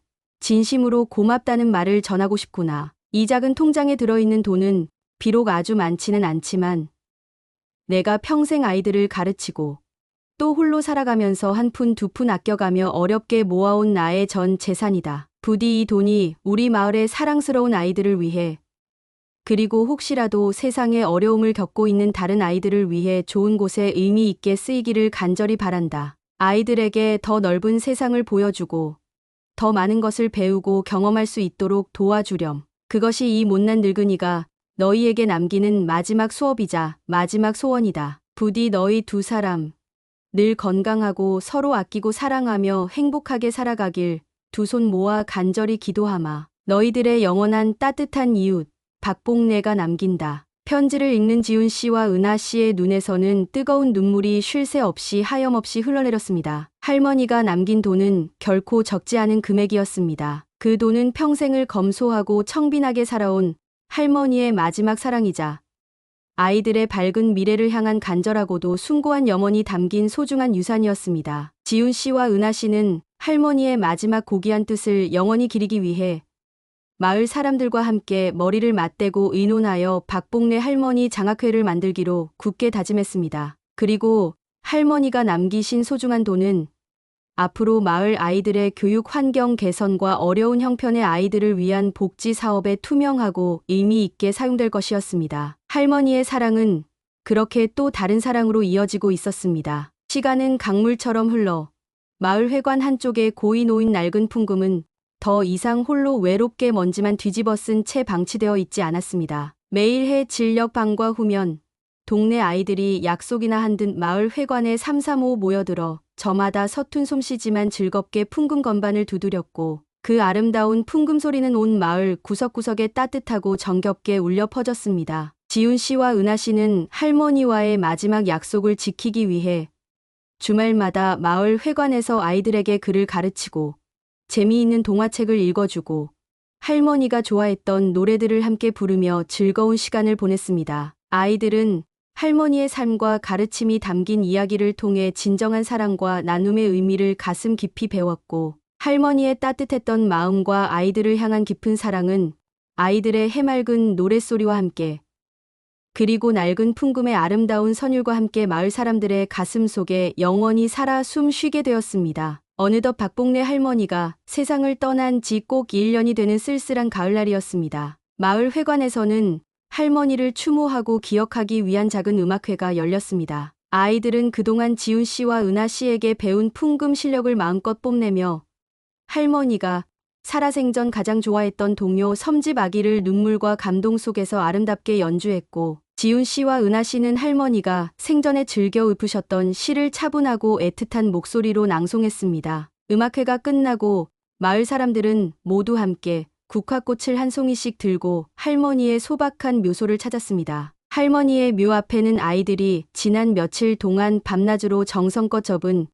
고맙다는 말을 전하고 싶구나. 이 작은 통장에 들어있는 돈은 비록 아주 많지는 않지만 내가 평생 아이들을 가르치고 또 홀로 살아가면서 한 푼 두 푼 아껴가며 어렵게 모아온 나의 전 재산이다. 부디 이 돈이 우리 마을의 사랑스러운 아이들을 위해, 그리고 혹시라도 세상에 어려움을 겪고 있는 다른 아이들을 위해 좋은 곳에 의미 있게 쓰이기를 간절히 바란다. 아이들에게 더 넓은 세상을 보여주고 더 많은 것을 배우고 경험할 수 있도록 도와주렴. 그것이 이 못난 늙은이가 너희에게 남기는 마지막 수업이자 마지막 소원이다. 부디 너희 두 사람 늘 건강하고 서로 아끼고 사랑하며 행복하게 살아가길 두 손 모아 간절히 기도하마. 너희들의 영원한 따뜻한 이웃 박복래가 남긴다. 편지를 읽는 지훈 씨와 은하 씨의 눈에서는 뜨거운 눈물이 쉴 새 없이 하염없이 흘러내렸습니다. 할머니가 남긴 돈은 결코 적지 않은 금액이었습니다. 그 돈은 평생을 검소하고 청빈하게 살아온 할머니의 마지막 사랑이자 아이들의 밝은 미래를 향한 간절하고도 숭고한 염원이 담긴 소중한 유산이었습니다. 지훈 씨와 은하 씨는 할머니의 마지막 고귀한 뜻을 영원히 기리기 위해 마을 사람들과 함께 머리를 맞대고 의논하여 박복래 할머니 장학회를 만들기로 굳게 다짐했습니다. 그리고 할머니가 남기신 소중한 돈은 앞으로 마을 아이들의 교육 환경 개선과 어려운 형편의 아이들을 위한 복지 사업에 투명하고 의미 있게 사용될 것이었습니다. 할머니의 사랑은 그렇게 또 다른 사랑으로 이어지고 있었습니다. 시간은 강물처럼 흘러 마을 회관 한쪽에 고이 놓인 낡은 풍금은 더 이상 홀로 외롭게 먼지만 뒤집어 쓴 채 방치되어 있지 않았습니다. 매일 해 진력 방과 후면 동네 아이들이 약속이나 한 듯 마을 회관에 삼삼오오 모여들어 저마다 서툰 솜씨지만 즐겁게 풍금 건반을 두드렸고 그 아름다운 풍금 소리는 온 마을 구석구석에 따뜻하고 정겹게 울려 퍼졌습니다. 지훈 씨와 은하 씨는 할머니와의 마지막 약속을 지키기 위해 주말마다 마을 회관에서 아이들에게 글을 가르치고 재미있는 동화책을 읽어주고 할머니가 좋아했던 노래들을 함께 부르며 즐거운 시간을 보냈습니다. 아이들은 할머니의 삶과 가르침이 담긴 이야기를 통해 진정한 사랑과 나눔의 의미를 가슴 깊이 배웠고 할머니의 따뜻했던 마음과 아이들을 향한 깊은 사랑은 아이들의 해맑은 노랫소리와 함께 그리고 낡은 풍금의 아름다운 선율과 함께 마을 사람들의 가슴 속에 영원히 살아 숨 쉬게 되었습니다. 어느덧 박복래 할머니가 세상을 떠난 지 꼭 1년이 되는 쓸쓸한 가을날이었습니다. 마을 회관에서는 할머니를 추모하고 기억하기 위한 작은 음악회가 열렸습니다. 아이들은 그동안 지훈 씨와 은하 씨에게 배운 풍금 실력을 마음껏 뽐내며 할머니가 살아생전 가장 좋아했던 동요 섬집 아기를 눈물과 감동 속에서 아름답게 연주했고 지훈 씨와 은하 씨는 할머니가 생전에 즐겨 읊으셨던 시를 차분하고 애틋한 목소리로 낭송했습니다. 음악회가 끝나고 마을 사람들은 모두 함께 국화꽃을 한 송이씩 들고 할머니의 소박한 묘소를 찾았습니다. 할머니의 묘 앞에는 아이들이 지난 며칠 동안 밤낮으로 정성껏 접은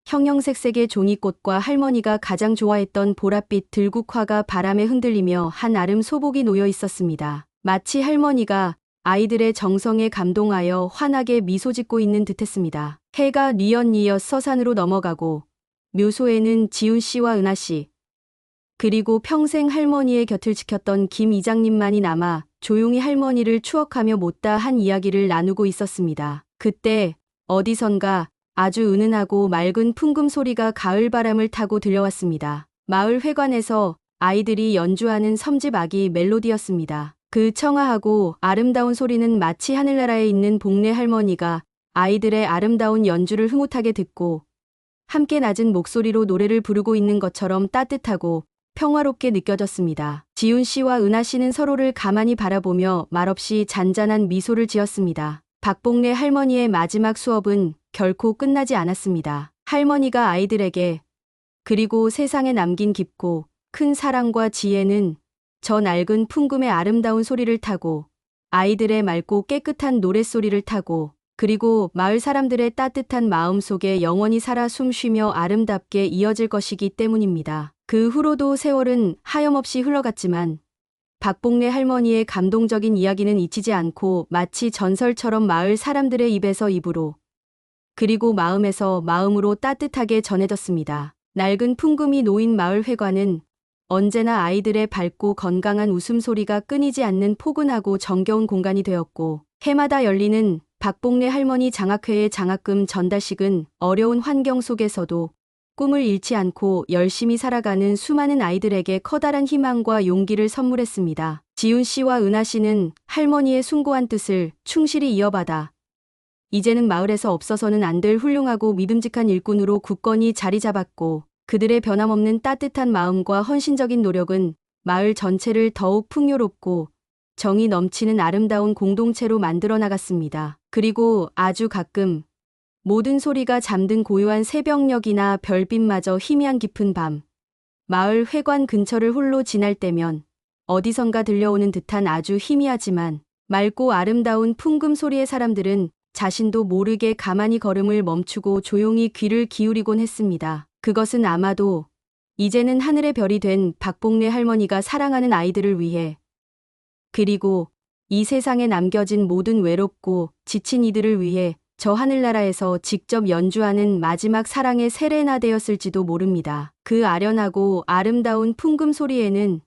형형색색의 종이꽃과 할머니가 가장 좋아했던 보랏빛 들국화가 바람에 흔들리며 한 아름 소복이 놓여 있었습니다. 마치 할머니가 아이들의 정성에 감동하여 환하게 미소 짓고 있는 듯했습니다. 해가 뉘엿뉘엿 서산으로 넘어가고 묘소에는 지훈 씨와 은하 씨 그리고 평생 할머니의 곁을 지켰던 김 이장님만이 남아 조용히 할머니를 추억하며 못다 한 이야기를 나누고 있었습니다. 그때 어디선가 아주 은은하고 맑은 풍금 소리가 가을바람을 타고 들려왔습니다. 마을 회관에서 아이들이 연주하는 섬집 아기 멜로디였습니다. 그 청아하고 아름다운 소리는 마치 하늘나라에 있는 복래 할머니가 아이들의 아름다운 연주를 흐뭇하게 듣고 함께 낮은 목소리로 노래를 부르고 있는 것처럼 따뜻하고 평화롭게 느껴졌습니다. 지훈 씨와 은하 씨는 서로를 가만히 바라보며 말없이 잔잔한 미소를 지었습니다. 박복래 할머니의 마지막 수업은 결코 끝나지 않았습니다. 할머니가 아이들에게 그리고 세상에 남긴 깊고 큰 사랑과 지혜는 저 낡은 풍금의 아름다운 소리를 타고 아이들의 맑고 깨끗한 노랫소리를 타고 그리고 마을 사람들의 따뜻한 마음 속에 영원히 살아 숨쉬며 아름답게 이어질 것이기 때문입니다. 그 후로도 세월은 하염없이 흘러갔지만 박복래 할머니의 감동적인 이야기는 잊히지 않고 마치 전설처럼 마을 사람들의 입에서 입으로 그리고 마음에서 마음으로 따뜻하게 전해졌습니다. 낡은 풍금이 놓인 마을 회관은 언제나 아이들의 밝고 건강한 웃음소리가 끊이지 않는 포근하고 정겨운 공간이 되었고 해마다 열리는 박복래 할머니 장학회의 장학금 전달식은 어려운 환경 속에서도 꿈을 잃지 않고 열심히 살아가는 수많은 아이들에게 커다란 희망과 용기를 선물했습니다. 지훈 씨와 은하 씨는 할머니의 숭고한 뜻을 충실히 이어받아 이제는 마을에서 없어서는 안 될 훌륭하고 믿음직한 일꾼으로 굳건히 자리 잡았고 그들의 변함없는 따뜻한 마음과 헌신적인 노력은 마을 전체를 더욱 풍요롭고 정이 넘치는 아름다운 공동체로 만들어 나갔습니다. 그리고 아주 가끔 모든 소리가 잠든 고요한 새벽녘이나 별빛마저 희미한 깊은 밤, 마을 회관 근처를 홀로 지날 때면 어디선가 들려오는 듯한 아주 희미하지만 맑고 아름다운 풍금 소리의 사람들은 자신도 모르게 가만히 걸음을 멈추고 조용히 귀를 기울이곤 했습니다. 그것은 아마도 이제는 하늘의 별이 된 박복래 할머니가 사랑하는 아이들을 위해 그리고 이 세상에 남겨진 모든 외롭고 지친 이들을 위해 저 하늘나라에서 직접 연주하는 마지막 사랑의 세레나데였을지도 모릅니다. 그 아련하고 아름다운 풍금 소리에는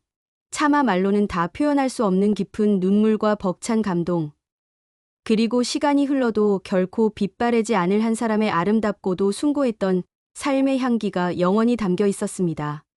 차마 말로는 다 표현할 수 없는 깊은 눈물과 벅찬 감동. 그리고 시간이 흘러도 결코 빛바래지 않을 한 사람의 아름답고도 숭고했던 삶의 향기가 영원히 담겨 있었습니다.